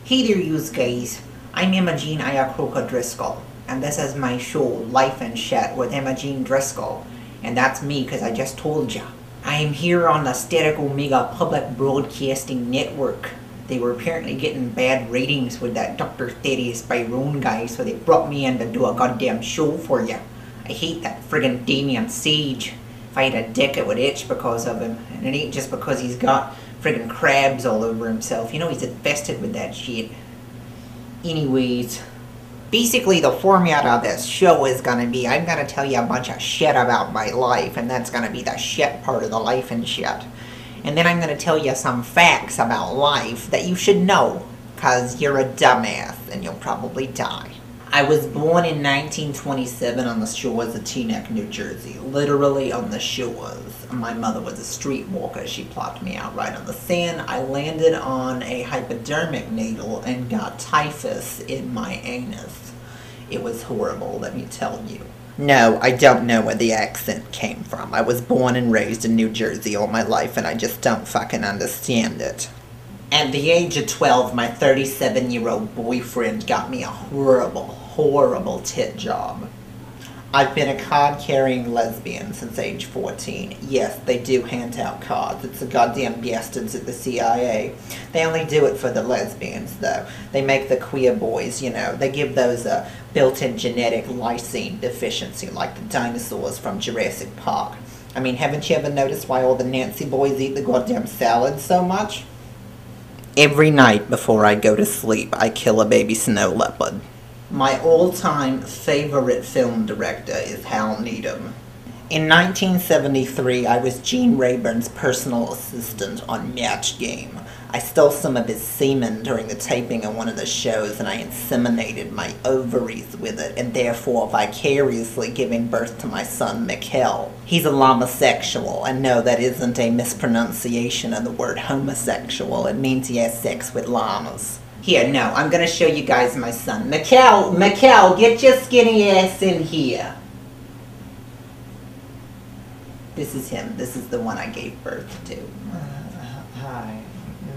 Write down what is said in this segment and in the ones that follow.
Hey there, yous guys. I'm Imogene Driscoll, and this is my show, Life and Shit with Imogene Driscoll. And that's me, because I just told ya. I am here on the Static Omega Public Broadcasting Network. They were apparently getting bad ratings with that Dr. Thaddeus Byron guy, so they brought me in to do a goddamn show for ya. I hate that friggin' Damien Sage. If I had a dick, it would itch because of him. And it ain't just because he's got friggin' crabs all over himself. You know, he's infested with that shit. Anyways, basically the format of this show is gonna be, I'm gonna tell you a bunch of shit about my life, and that's gonna be the shit part of the life and shit. And then I'm gonna tell you some facts about life that you should know, cause you're a dumbass and you'll probably die. I was born in 1927 on the shores of Teaneck, New Jersey. Literally on the shores. My mother was a streetwalker. She plopped me out right on the sand. I landed on a hypodermic needle and got typhus in my anus. It was horrible, let me tell you. No, I don't know where the accent came from. I was born and raised in New Jersey all my life and I just don't fucking understand it. At the age of 12, my 37-year-old boyfriend got me a horrible tit job. I've been a card-carrying lesbian since age 14. Yes, they do hand out cards. It's the goddamn bastards at the CIA. They only do it for the lesbians, though. They make the queer boys, you know, they give those a built-in genetic lysine deficiency like the dinosaurs from Jurassic Park. I mean, haven't you ever noticed why all the Nancy boys eat the goddamn salad so much? Every night before I go to sleep, I kill a baby snow leopard. My all-time favorite film director is Hal Needham. In 1973, I was Gene Rayburn's personal assistant on Match Game. I stole some of his semen during the taping of one of the shows and I inseminated my ovaries with it and therefore vicariously giving birth to my son, Mikkel. He's a llama-sexual, and no, that isn't a mispronunciation of the word homosexual. It means he has sex with llamas. Here, no, I'm gonna show you guys my son. Mikkel, get your skinny ass in here. This is him. This is the one I gave birth to. Hi.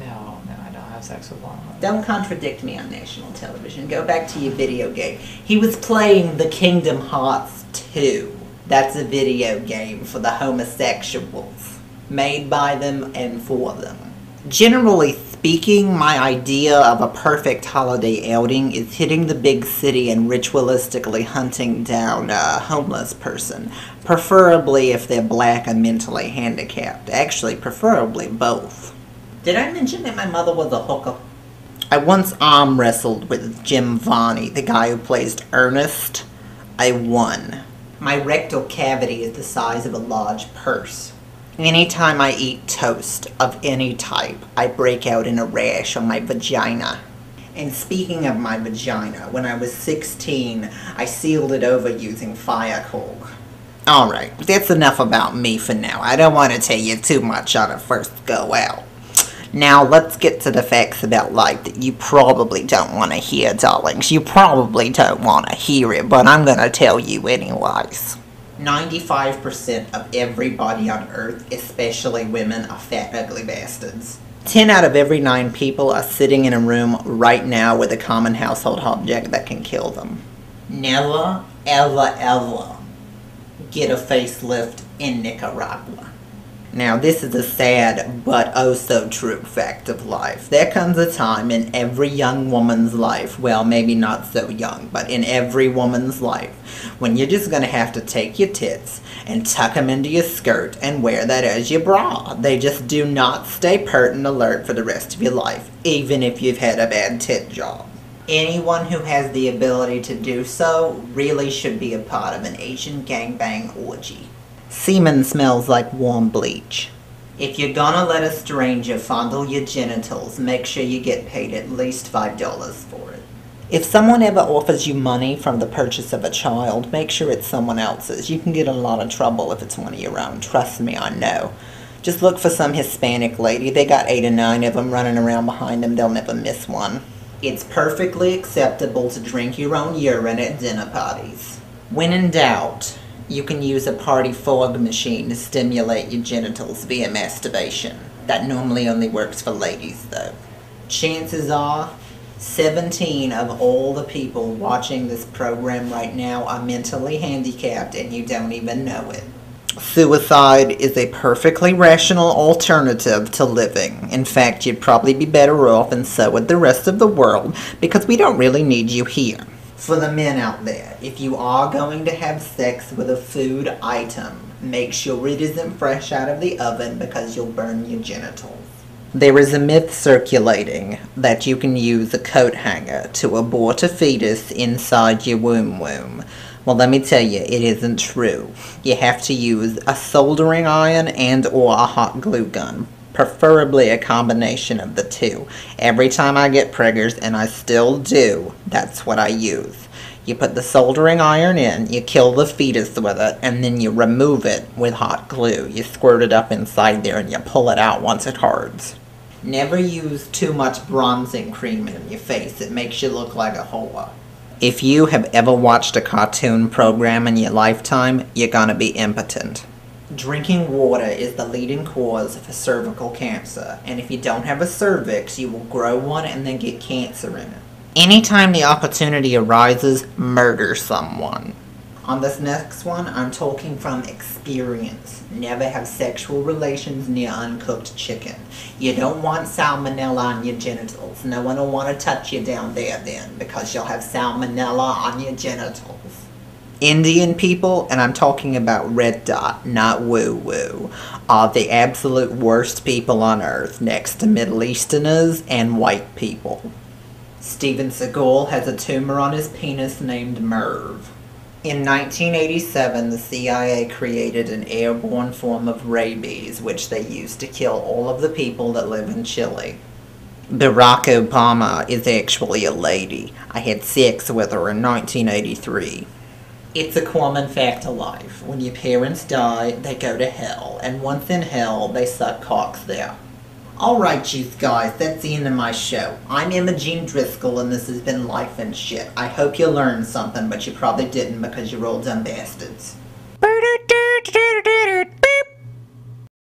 No, I don't have sex with llamas. Don't contradict me on national television. Go back to your video game. He was playing the Kingdom Hearts 2. That's a video game for the homosexuals. Made by them and for them. Generally speaking, my idea of a perfect holiday outing is hitting the big city and ritualistically hunting down a homeless person. Preferably if they're black and mentally handicapped. Actually, preferably both. Did I mention that my mother was a hooker? I once arm wrestled with Jim Varney, the guy who plays Ernest. I won. My rectal cavity is the size of a large purse. Anytime I eat toast of any type, I break out in a rash on my vagina. And speaking of my vagina, when I was 16, I sealed it over using fire coal. Alright, that's enough about me for now. I don't want to tell you too much on a first go out. Now, let's get to the facts about life that you probably don't want to hear, darlings. You probably don't want to hear it, but I'm going to tell you anyways. 95% of everybody on Earth, especially women, are fat, ugly bastards. 10 out of every 9 people are sitting in a room right now with a common household object that can kill them. Never, ever get a facelift in Nicaragua. Now, this is a sad but oh so true fact of life. There comes a time in every young woman's life, well, maybe not so young, but in every woman's life, when you're just going to have to take your tits and tuck them into your skirt and wear that as your bra. They just do not stay pert and alert for the rest of your life, even if you've had a bad tit job. Anyone who has the ability to do so really should be a part of an Asian gangbang orgy. Semen smells like warm bleach. If you're gonna let a stranger fondle your genitals, make sure you get paid at least $5 for it. If someone ever offers you money from the purchase of a child, make sure it's someone else's. You can get in a lot of trouble if it's one of your own. Trust me, I know. Just look for some Hispanic lady. They got 8 or 9 of them running around behind them. They'll never miss one. It's perfectly acceptable to drink your own urine at dinner parties. When in doubt, you can use a party fog machine to stimulate your genitals via masturbation. That normally only works for ladies, though. Chances are, 17 of all the people watching this program right now are mentally handicapped and you don't even know it. Suicide is a perfectly rational alternative to living. In fact, you'd probably be better off, and so would the rest of the world, because we don't really need you here. For the men out there, if you are going to have sex with a food item, make sure it isn't fresh out of the oven because you'll burn your genitals. There is a myth circulating that you can use a coat hanger to abort a fetus inside your womb. Well, let me tell you, it isn't true. You have to use a soldering iron and or a hot glue gun. Preferably a combination of the two. Every time I get preggers, and I still do, that's what I use. You put the soldering iron in, you kill the fetus with it, and then you remove it with hot glue. You squirt it up inside there and you pull it out once it hards. Never use too much bronzing cream in your face. It makes you look like a whore. If you have ever watched a cartoon program in your lifetime, you're gonna be impotent. Drinking water is the leading cause for cervical cancer, and if you don't have a cervix, you will grow one and then get cancer in it. Anytime the opportunity arises, murder someone. On this next one, I'm talking from experience. Never have sexual relations near uncooked chicken. You don't want salmonella on your genitals. No one will want to touch you down there then, because you'll have salmonella on your genitals. Indian people, and I'm talking about red dot, not woo-woo, are the absolute worst people on earth, next to Middle Easterners and white people. Steven Seagal has a tumor on his penis named Merv. In 1987, the CIA created an airborne form of rabies, which they used to kill all of the people that live in Chile. Barack Obama is actually a lady. I had sex with her in 1983. It's a common fact of life. When your parents die, they go to hell, and once in hell, they suck cocks there. Alright, you guys, that's the end of my show. I'm Imogene Driscoll, and this has been Life and Shit. I hope you learned something, but you probably didn't because you're all dumb bastards.